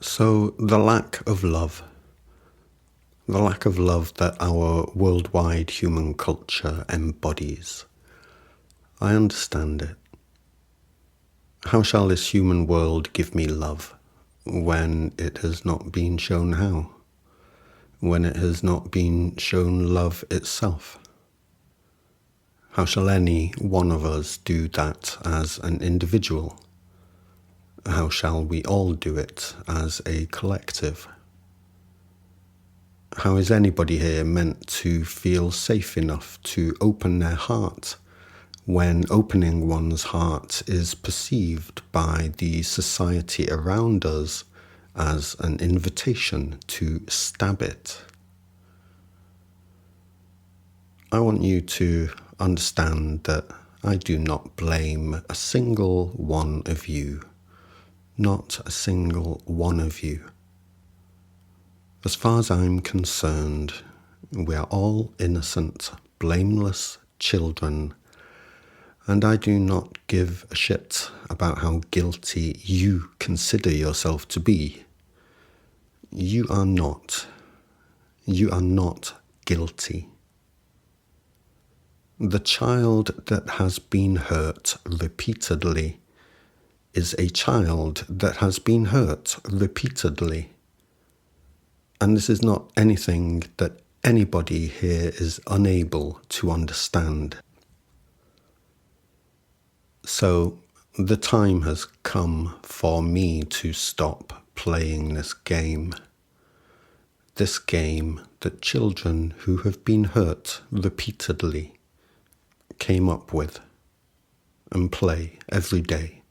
So, the lack of love that our worldwide human culture embodies, I understand it. How shall this human world give me love when it has not been shown how? When it has not been shown love itself? How shall any one of us do that as an individual? How shall we all do it as a collective? How is anybody here meant to feel safe enough to open their heart when opening one's heart is perceived by the society around us as an invitation to stab it? I want you to understand that I do not blame a single one of you, not a single one of you. As far as I'm concerned, we are all innocent, blameless children, and I do not give a shit about how guilty you consider yourself to be. You are not. You are not guilty. The child that has been hurt repeatedly is a child that has been hurt repeatedly. And this is not anything that anybody here is unable to understand. So the time has come for me to stop playing this game. This game that children who have been hurt repeatedly came up with and play every day.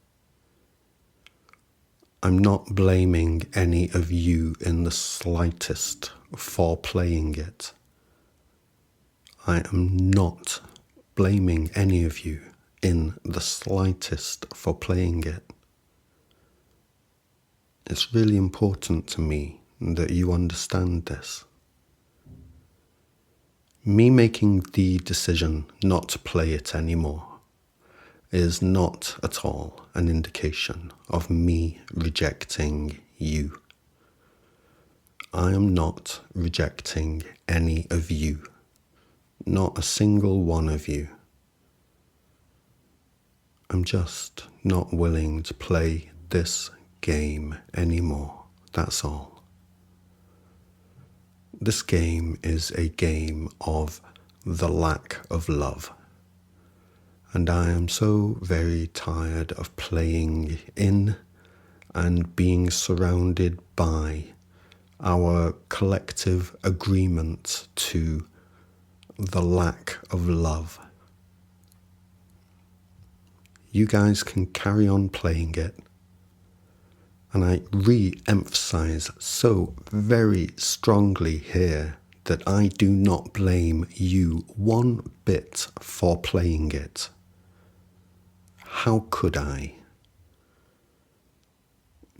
I'm not blaming any of you in the slightest for playing it. I am not blaming any of you in the slightest for playing it. It's really important to me that you understand this. Me making the decision not to play it anymore is not at all an indication of me rejecting you. I am not rejecting any of you, not a single one of you. I'm just not willing to play this game anymore, that's all. This game is a game of the lack of love. And I am so very tired of playing in and being surrounded by our collective agreement to the lack of love. You guys can carry on playing it. And I re-emphasize so very strongly here that I do not blame you one bit for playing it. How could I?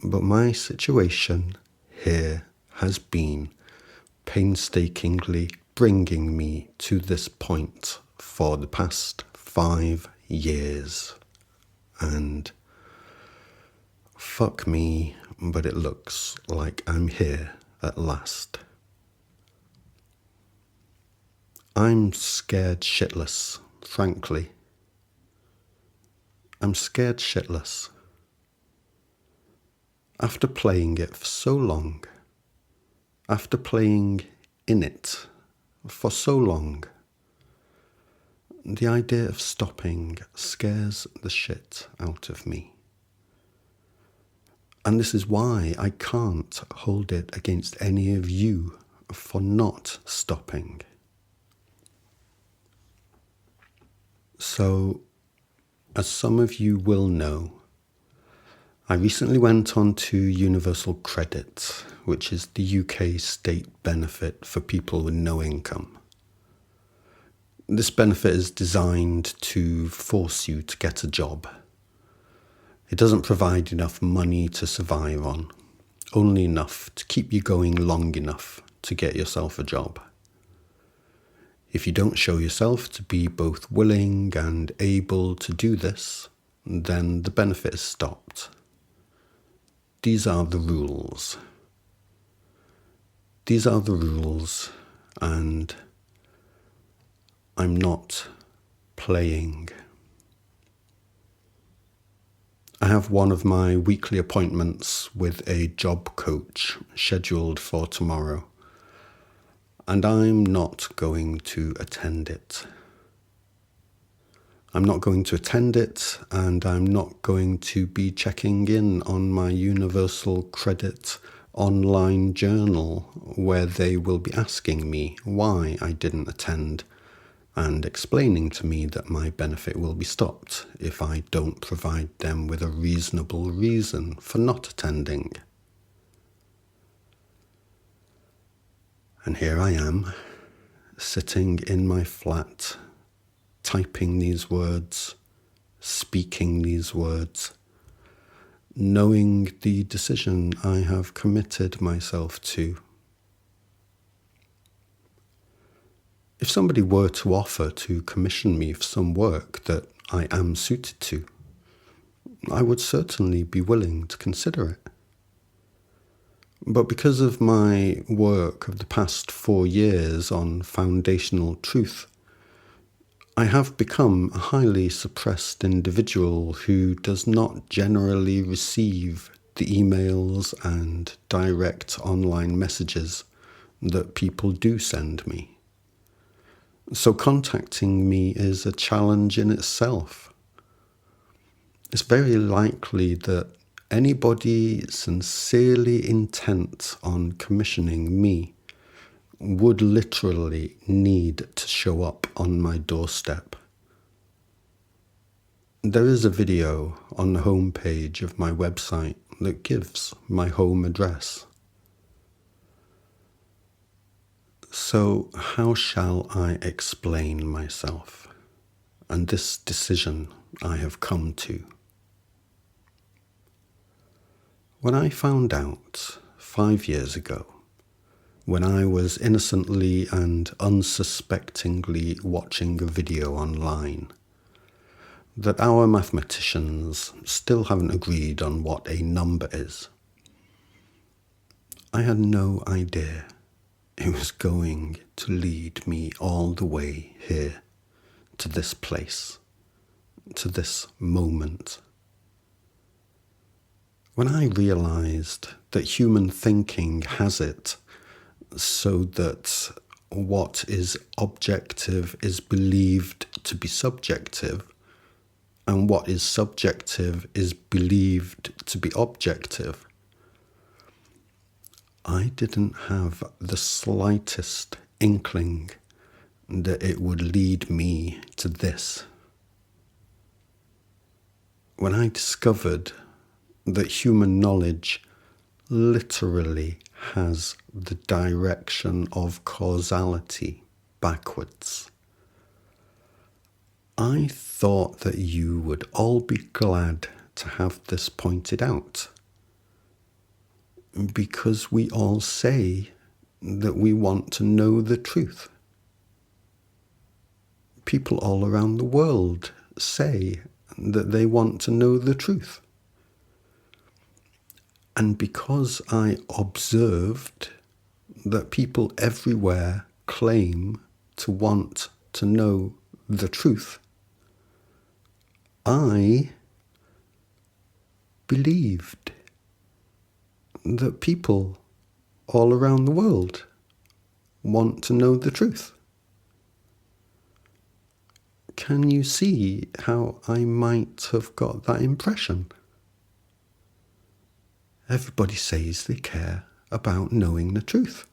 But my situation here has been painstakingly bringing me to this point for the past 5 years. And fuck me, but it looks like I'm here at last. I'm scared shitless, frankly. I'm scared shitless. After playing it for so long, after playing in it for so long, the idea of stopping scares the shit out of me. And this is why I can't hold it against any of you for not stopping. So, as some of you will know, I recently went on to Universal Credit, which is the UK state benefit for people with no income. This benefit is designed to force you to get a job. It doesn't provide enough money to survive on, only enough to keep you going long enough to get yourself a job. If you don't show yourself to be both willing and able to do this, then the benefit is stopped. These are the rules. These are the rules, and I'm not playing. I have one of my weekly appointments with a job coach scheduled for tomorrow, and I'm not going to attend it. I'm not going to attend it, and I'm not going to be checking in on my Universal Credit online journal where they will be asking me why I didn't attend and explaining to me that my benefit will be stopped if I don't provide them with a reasonable reason for not attending. And here I am, sitting in my flat, typing these words, speaking these words, knowing the decision I have committed myself to. If somebody were to offer to commission me for some work that I am suited to, I would certainly be willing to consider it. But because of my work of the past 4 years on foundational truth, I have become a highly suppressed individual who does not generally receive the emails and direct online messages that people do send me. So contacting me is a challenge in itself. It's very likely that anybody sincerely intent on commissioning me would literally need to show up on my doorstep. There is a video on the homepage of my website that gives my home address. So how shall I explain myself and this decision I have come to? When I found out 5 years ago, when I was innocently and unsuspectingly watching a video online, that our mathematicians still haven't agreed on what a number is, I had no idea it was going to lead me all the way here, to this place, to this moment. When I realized that human thinking has it so that what is objective is believed to be subjective, and what is subjective is believed to be objective, I didn't have the slightest inkling that it would lead me to this. When I discovered that human knowledge literally has the direction of causality backwards, I thought that you would all be glad to have this pointed out, because we all say that we want to know the truth. People all around the world say that they want to know the truth. And because I observed that people everywhere claim to want to know the truth, I believed that people all around the world want to know the truth. Can you see how I might have got that impression? Everybody says they care about knowing the truth.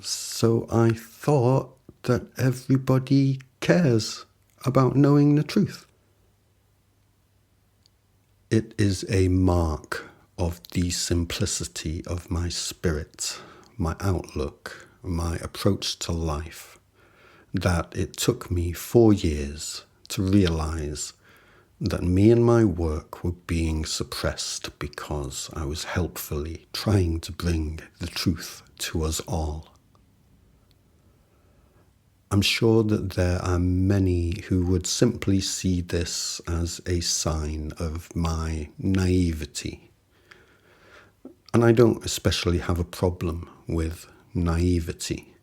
So I thought that everybody cares about knowing the truth. It is a mark of the simplicity of my spirit, my outlook, my approach to life, that it took me 4 years to realize that me and my work were being suppressed because I was helpfully trying to bring the truth to us all. I'm sure that there are many who would simply see this as a sign of my naivety, And I don't especially have a problem with naivety.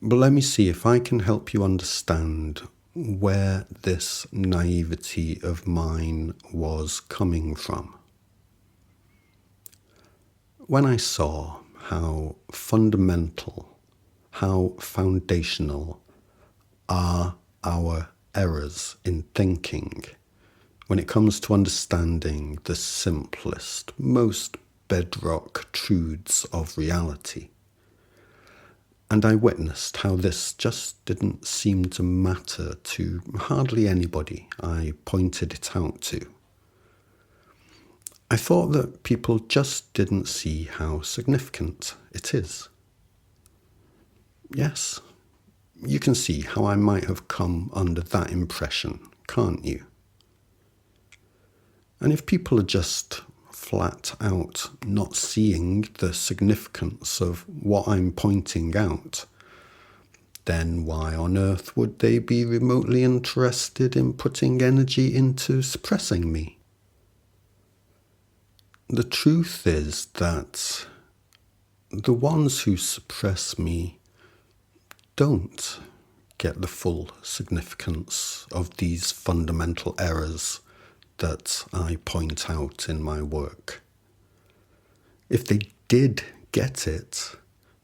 But let me see if I can help you understand where this naivety of mine was coming from. When I saw how fundamental, how foundational are our errors in thinking when it comes to understanding the simplest, most bedrock truths of reality, and I witnessed how this just didn't seem to matter to hardly anybody I pointed it out to. I thought that people just didn't see how significant it is. Yes, you can see how I might have come under that impression, can't you? And if people are just flat out not seeing the significance of what I'm pointing out, then why on earth would they be remotely interested in putting energy into suppressing me? The truth is that the ones who suppress me don't get the full significance of these fundamental errors that I point out in my work. If they did get it,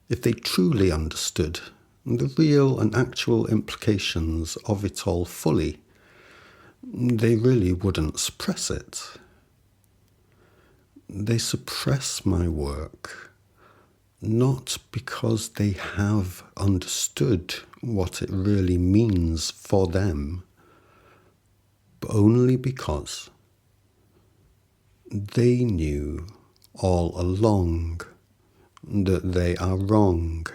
if they truly understood the real and actual implications of it all fully, they really wouldn't suppress it. They suppress my work not because they have understood what it really means for them, but only because they knew all along that they are wrong.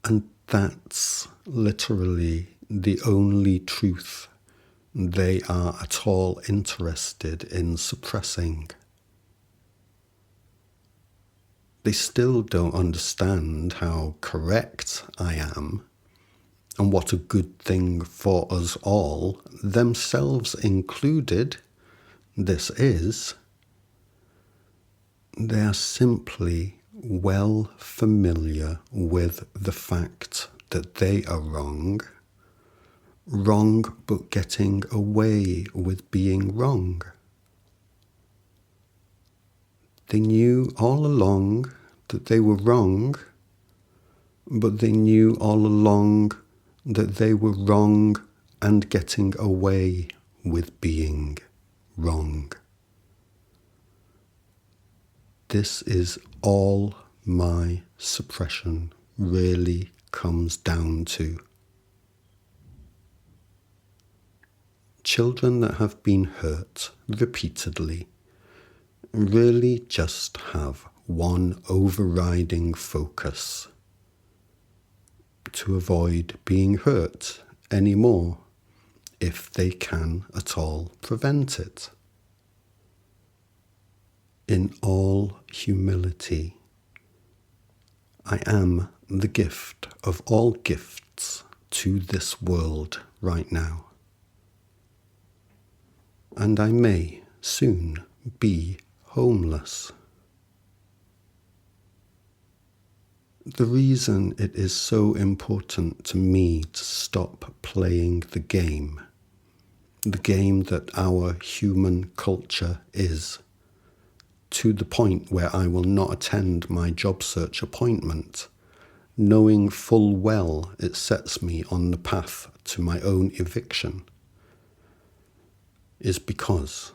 And that's literally the only truth they are at all interested in suppressing. They still don't understand how correct I am and what a good thing for us all, themselves included, this is. They are simply well familiar with the fact that they are wrong but getting away with being wrong. They knew all along that they were wrong, but they knew all along that they were wrong and getting away with being wrong. This is all my suppression really comes down to. Children that have been hurt repeatedly really just have one overriding focus: to avoid being hurt anymore if they can at all prevent it. In all humility, I am the gift of all gifts to this world right now. And I may soon be homeless. The reason it is so important to me to stop playing the game that our human culture is, to the point where I will not attend my job search appointment, knowing full well it sets me on the path to my own eviction, is because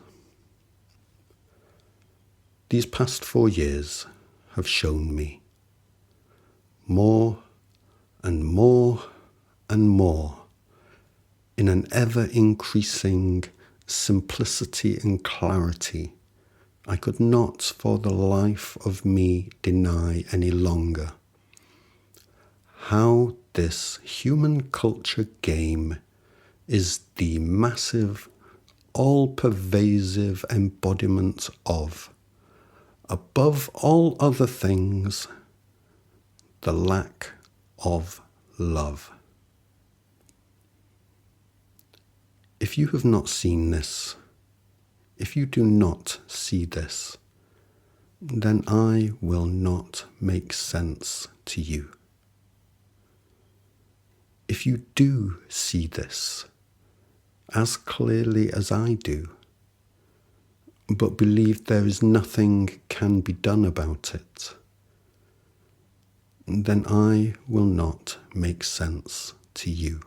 these past 4 years have shown me more and more and more, in an ever-increasing simplicity and clarity I could not for the life of me deny any longer, how this human culture game is the massive, all-pervasive embodiment of, above all other things, the lack of love. If you have not seen this, If you do not see this, then I will not make sense to you. If you do see this as clearly as I do, but believe there is nothing can be done about it, then I will not make sense to you.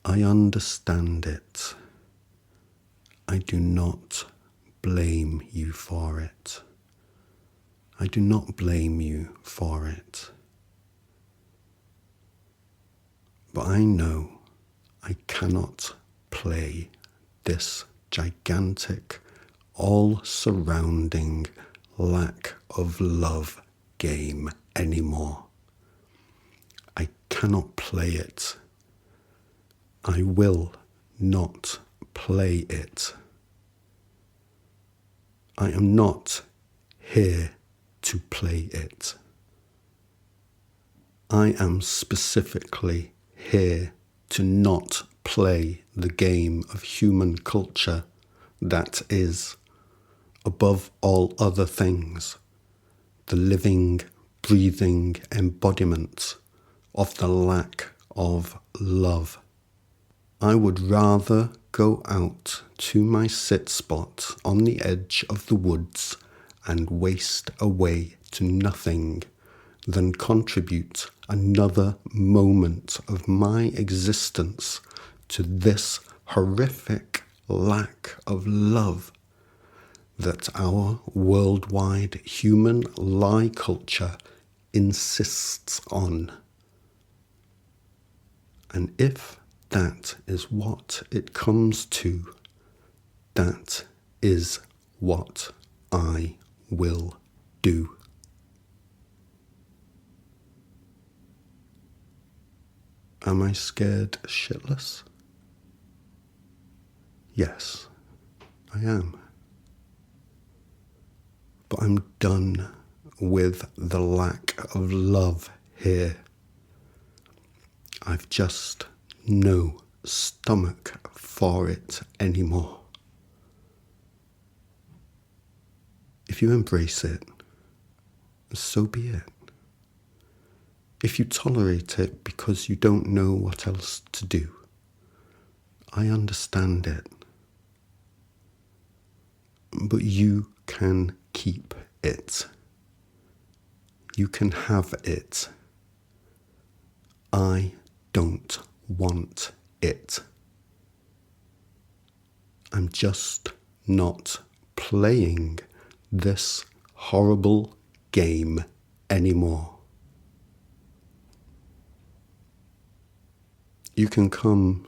I understand it. I do not blame you for it. I do not blame you for it. But I know I cannot play this gigantic, all-surrounding lack of love game anymore. I cannot play it. I will not play it. I am not here to play it. I am specifically here to not play the game of human culture that is, above all other things, the living, breathing embodiment of the lack of love. I would rather go out to my sit spot on the edge of the woods and waste away to nothing than contribute another moment of my existence to this horrific lack of love that our worldwide human lie culture insists on. And if that is what it comes to, that is what I will do. Am I scared shitless? Yes, I am. But I'm done with the lack of love here. I've just no stomach for it anymore. If you embrace it, so be it. If you tolerate it because you don't know what else to do, I understand it. But you can keep it. You can have it. I don't want it. I'm just not playing this horrible game anymore. You can come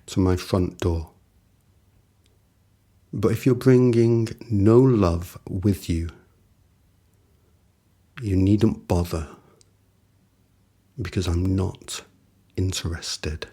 to my front door. But if you're bringing no love with you, you needn't bother, because I'm not interested.